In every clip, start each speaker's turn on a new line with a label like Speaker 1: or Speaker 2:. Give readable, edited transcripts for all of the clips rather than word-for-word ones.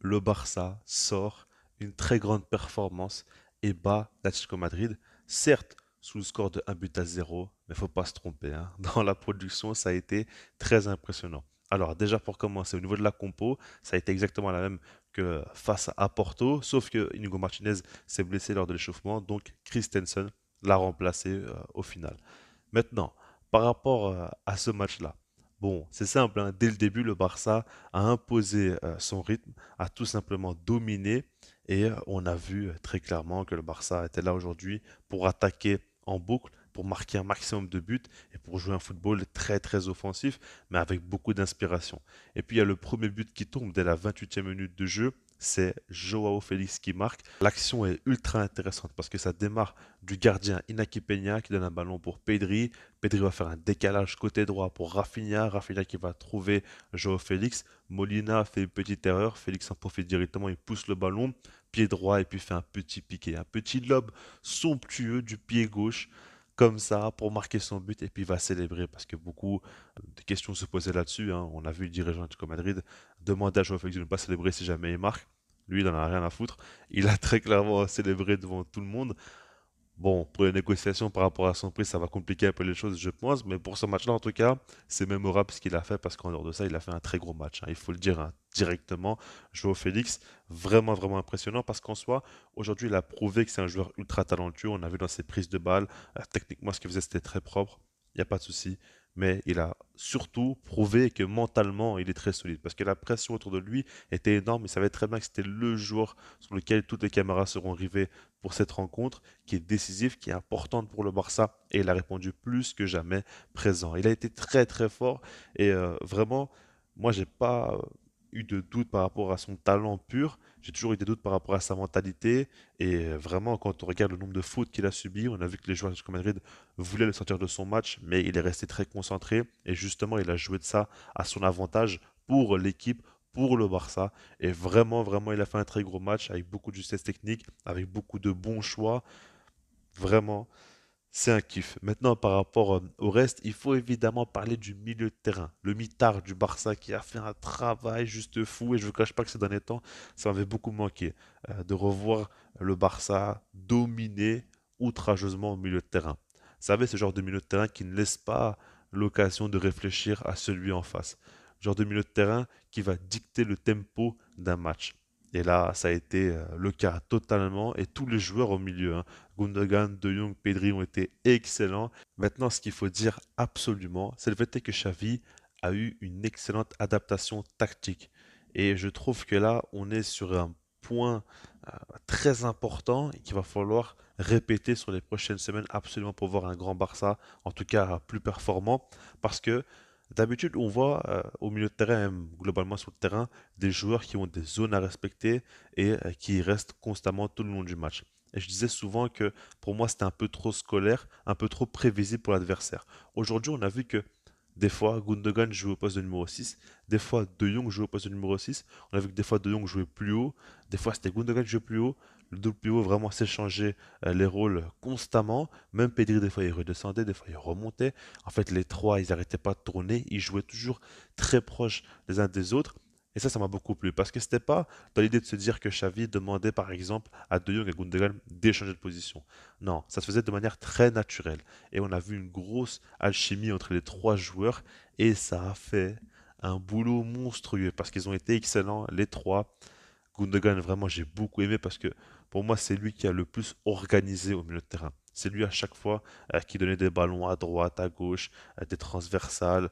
Speaker 1: le Barça sort une très grande performance et bat l'Atlético Madrid, certes sous le score de 1 but à 0, mais faut pas se tromper, hein. Dans la production, ça a été très impressionnant. Alors déjà pour commencer, au niveau de la compo, ça a été exactement la même que face à Porto, sauf que Inigo Martinez s'est blessé lors de l'échauffement, donc Christensen l'a remplacé au final. Maintenant, par rapport à ce match-là, bon, c'est simple, hein, dès le début, le Barça a imposé son rythme, a tout simplement dominé, et on a vu très clairement que le Barça était là aujourd'hui pour attaquer en boucle, pour marquer un maximum de buts et pour jouer un football très très offensif, mais avec beaucoup d'inspiration. Et puis il y a le premier but qui tombe dès la 28e minute de jeu, c'est Joao Félix qui marque. L'action est ultra intéressante parce que ça démarre du gardien Inaki Peña qui donne un ballon pour Pedri. Pedri va faire un décalage côté droit pour Rafinha. Rafinha qui va trouver Joao Félix. Molina fait une petite erreur. Félix en profite directement. Il pousse le ballon, pied droit, et puis fait un petit piqué. Un petit lob somptueux du pied gauche comme ça pour marquer son but et puis il va célébrer parce que beaucoup de questions se posaient là-dessus, hein. On a vu le dirigeant du Madrid demander à Joao Félix de ne pas célébrer si jamais il marque. Lui, il en a rien à foutre. Il a très clairement célébré devant tout le monde. Bon, pour les négociations par rapport à son prix, ça va compliquer un peu les choses, je pense. Mais pour ce match-là, en tout cas, c'est mémorable ce qu'il a fait parce qu'en dehors de ça, il a fait un très gros match, hein. Il faut le dire, hein, directement. Joao Félix, vraiment, vraiment impressionnant parce qu'en soi, aujourd'hui, il a prouvé que c'est un joueur ultra talentueux. On a vu dans ses prises de balles, techniquement, ce qu'il faisait, c'était très propre. Il n'y a pas de souci. Mais il a surtout prouvé que mentalement, il est très solide parce que la pression autour de lui était énorme. Il savait très bien que c'était le joueur sur lequel toutes les caméras seront rivées pour cette rencontre qui est décisive, qui est importante pour le Barça et il a répondu plus que jamais présent. Il a été très très fort et vraiment, moi j'ai pas eu de doute par rapport à son talent pur, j'ai toujours eu des doutes par rapport à sa mentalité et vraiment quand on regarde le nombre de fautes qu'il a subi, on a vu que les joueurs de Madrid voulaient le sortir de son match, mais il est resté très concentré et justement il a joué de ça à son avantage pour l'équipe, pour le Barça. Et vraiment, vraiment, il a fait un très gros match avec beaucoup de justesse technique, avec beaucoup de bons choix. Vraiment, c'est un kiff. Maintenant, par rapport au reste, il faut évidemment parler du milieu de terrain. Le mitard du Barça qui a fait un travail juste fou. Et je ne vous cache pas que ces derniers temps, ça m'avait beaucoup manqué de revoir le Barça dominer outrageusement au milieu de terrain. Vous savez, ce genre de milieu de terrain qui ne laisse pas l'occasion de réfléchir à celui en face. Genre de milieu de terrain qui va dicter le tempo d'un match. Et là, ça a été le cas totalement. Et tous les joueurs au milieu, hein, Gundogan, De Jong, Pedri ont été excellents. Maintenant, ce qu'il faut dire absolument, c'est le fait est que Xavi a eu une excellente adaptation tactique. Et je trouve que là, on est sur un point très important et qu'il va falloir répéter sur les prochaines semaines absolument pour voir un grand Barça, en tout cas plus performant. Parce que d'habitude, on voit au milieu de terrain, même globalement sur le terrain, des joueurs qui ont des zones à respecter et qui restent constamment tout le long du match. Et je disais souvent que pour moi, c'était un peu trop scolaire, un peu trop prévisible pour l'adversaire. Aujourd'hui, on a vu que des fois, Gundogan joue au poste de numéro 6, des fois De Jong joue au poste de numéro 6. On a vu que des fois De Jong jouait plus haut, des fois c'était Gundogan qui jouait plus haut. Le double pivot vraiment s'échangeait les rôles constamment. Même Pedri, des fois, il redescendait, des fois, il remontait. En fait, les trois, ils n'arrêtaient pas de tourner. Ils jouaient toujours très proches les uns des autres. Et ça m'a beaucoup plu. Parce que c'était pas dans l'idée de se dire que Xavi demandait, par exemple, à De Jong et Gundogan d'échanger de position. Non, ça se faisait de manière très naturelle. Et on a vu une grosse alchimie entre les trois joueurs. Et ça a fait un boulot monstrueux. Parce qu'ils ont été excellents, les trois. Gundogan, vraiment, j'ai beaucoup aimé parce que pour moi, c'est lui qui a le plus organisé au milieu de terrain. C'est lui à chaque fois qui donnait des ballons à droite, à gauche, des transversales.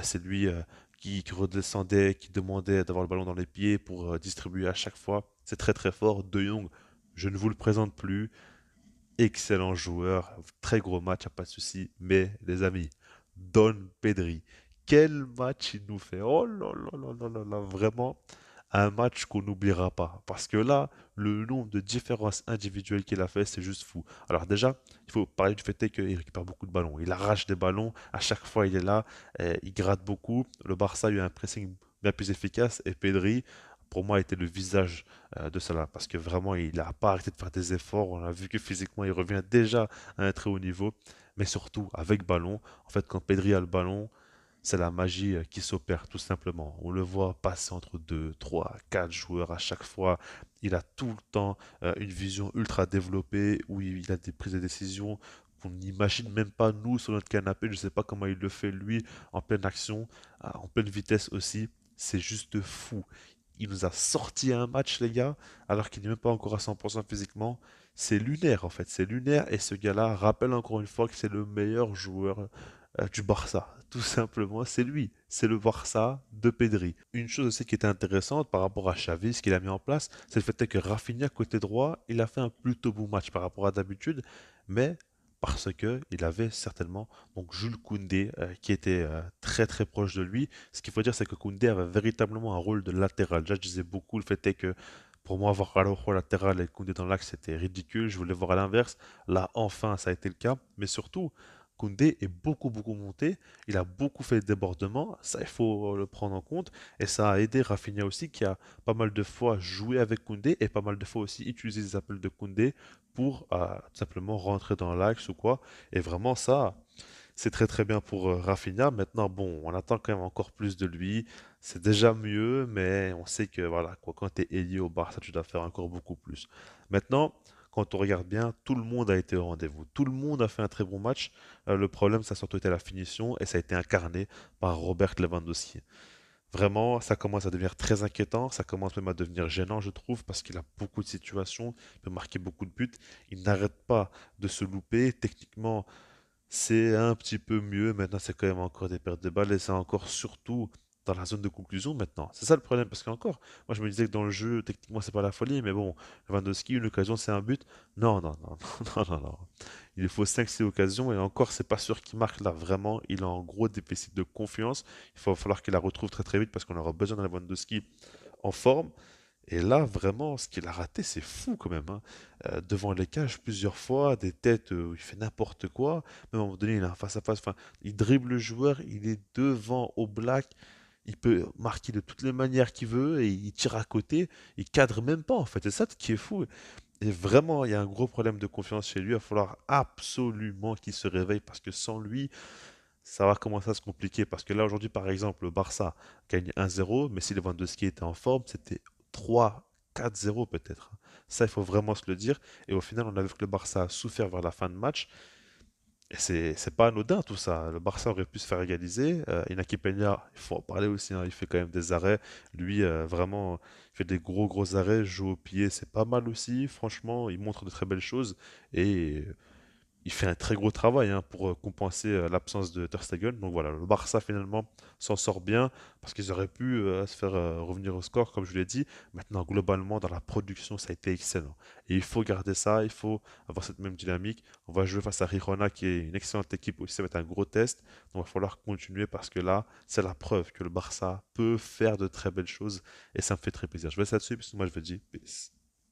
Speaker 1: C'est lui qui redescendait, qui demandait d'avoir le ballon dans les pieds pour distribuer à chaque fois. C'est très très fort. De Jong, je ne vous le présente plus. Excellent joueur, très gros match, y a pas de souci. Mais les amis, Don Pedri, quel match il nous fait. Oh là là là là là là, vraiment un match qu'on n'oubliera pas. Parce que là, le nombre de différences individuelles qu'il a fait, c'est juste fou. Alors déjà, il faut parler du fait qu'il récupère beaucoup de ballons. Il arrache des ballons, à chaque fois il est là, il gratte beaucoup. Le Barça a eu un pressing bien plus efficace et Pedri, pour moi, était le visage de cela. Parce que vraiment, il n'a pas arrêté de faire des efforts. On a vu que physiquement, il revient déjà à un très haut niveau. Mais surtout, avec ballon, en fait, quand Pedri a le ballon, c'est la magie qui s'opère tout simplement. On le voit passer entre 2, 3, 4 joueurs à chaque fois. Il a tout le temps une vision ultra développée où il a des prises de décision qu'on n'imagine même pas nous sur notre canapé. Je ne sais pas comment il le fait lui en pleine action, en pleine vitesse aussi. C'est juste fou. Il nous a sorti un match, les gars, alors qu'il n'est même pas encore à 100% physiquement. C'est lunaire en fait, c'est lunaire et ce gars-là rappelle encore une fois que c'est le meilleur joueur du Barça. Tout simplement, c'est lui. C'est le Barça de Pedri. Une chose aussi qui était intéressante par rapport à Xavi, ce qu'il a mis en place, c'est le fait que Rafinha, côté droit, il a fait un plutôt bon match par rapport à d'habitude, mais parce que il avait certainement donc Jules Koundé qui était très très proche de lui. Ce qu'il faut dire, c'est que Koundé avait véritablement un rôle de latéral. Déjà, je disais beaucoup le fait est que pour moi, avoir Araujo latéral et Koundé dans l'axe, c'était ridicule. Je voulais voir à l'inverse. Là, enfin, ça a été le cas. Mais surtout, Koundé est beaucoup, beaucoup monté. Il a beaucoup fait de débordements. Ça, il faut le prendre en compte. Et ça a aidé Rafinha aussi, qui a pas mal de fois joué avec Koundé et pas mal de fois aussi utilisé les appels de Koundé pour tout simplement rentrer dans l'axe ou quoi. Et vraiment, ça, c'est très très bien pour Rafinha. Maintenant, bon, on attend quand même encore plus de lui. C'est déjà mieux, mais on sait que voilà, quoi, quand tu es ailier au Barça, tu dois faire encore beaucoup plus. Maintenant, quand on regarde bien, tout le monde a été au rendez-vous. Tout le monde a fait un très bon match. Le problème, ça a surtout été la finition et ça a été incarné par Robert Lewandowski. Vraiment, ça commence à devenir très inquiétant, ça commence même à devenir gênant, je trouve, parce qu'il a beaucoup de situations, il peut marquer beaucoup de buts, il n'arrête pas de se louper. Techniquement, c'est un petit peu mieux. Maintenant, c'est quand même encore des pertes de balles et c'est encore surtout dans la zone de conclusion maintenant. C'est ça le problème parce qu'encore, moi je me disais que dans le jeu, techniquement, c'est pas la folie, mais bon, Lewandowski, une occasion, c'est un but. Non, non, non, non, non, non. Il lui faut 5-6 occasions et encore, c'est pas sûr qu'il marque là. Vraiment, il a en gros déficit de confiance. Il va falloir qu'il la retrouve très très vite parce qu'on aura besoin de Lewandowski en forme. Et là, vraiment, ce qu'il a raté, c'est fou quand même, hein. Devant les cages, plusieurs fois, des têtes où il fait n'importe quoi. Même à un moment donné, il a un face-à-face. Enfin, il dribble le joueur, il est devant au black. Il peut marquer de toutes les manières qu'il veut et il tire à côté. Il cadre même pas, en fait. C'est ça qui est fou. Et vraiment, il y a un gros problème de confiance chez lui. Il va falloir absolument qu'il se réveille parce que sans lui, ça va commencer à se compliquer. Parce que là, aujourd'hui, par exemple, le Barça gagne 1-0, mais si Lewandowski était en forme, c'était 3-4-0 peut-être. Ça, il faut vraiment se le dire. Et au final, on a vu que le Barça a souffert vers la fin de match. Et c'est pas anodin tout ça. Le Barça aurait pu se faire égaliser. Inaki Peña, il faut en parler aussi, hein, il fait quand même des arrêts. Lui, vraiment, il fait des gros gros arrêts. Joue au pied, c'est pas mal aussi. Franchement, il montre de très belles choses. Et il fait un très gros travail hein, pour compenser l'absence de Ter Stegen. Donc voilà, le Barça finalement s'en sort bien parce qu'ils auraient pu se faire revenir au score, comme je l'ai dit. Maintenant, globalement, dans la production, ça a été excellent. Et il faut garder ça, il faut avoir cette même dynamique. On va jouer face à Girona, qui est une excellente équipe aussi. Ça va être un gros test. Donc il va falloir continuer parce que là, c'est la preuve que le Barça peut faire de très belles choses. Et ça me fait très plaisir. Je vais laisser là-dessus parce que moi, je veux dire peace.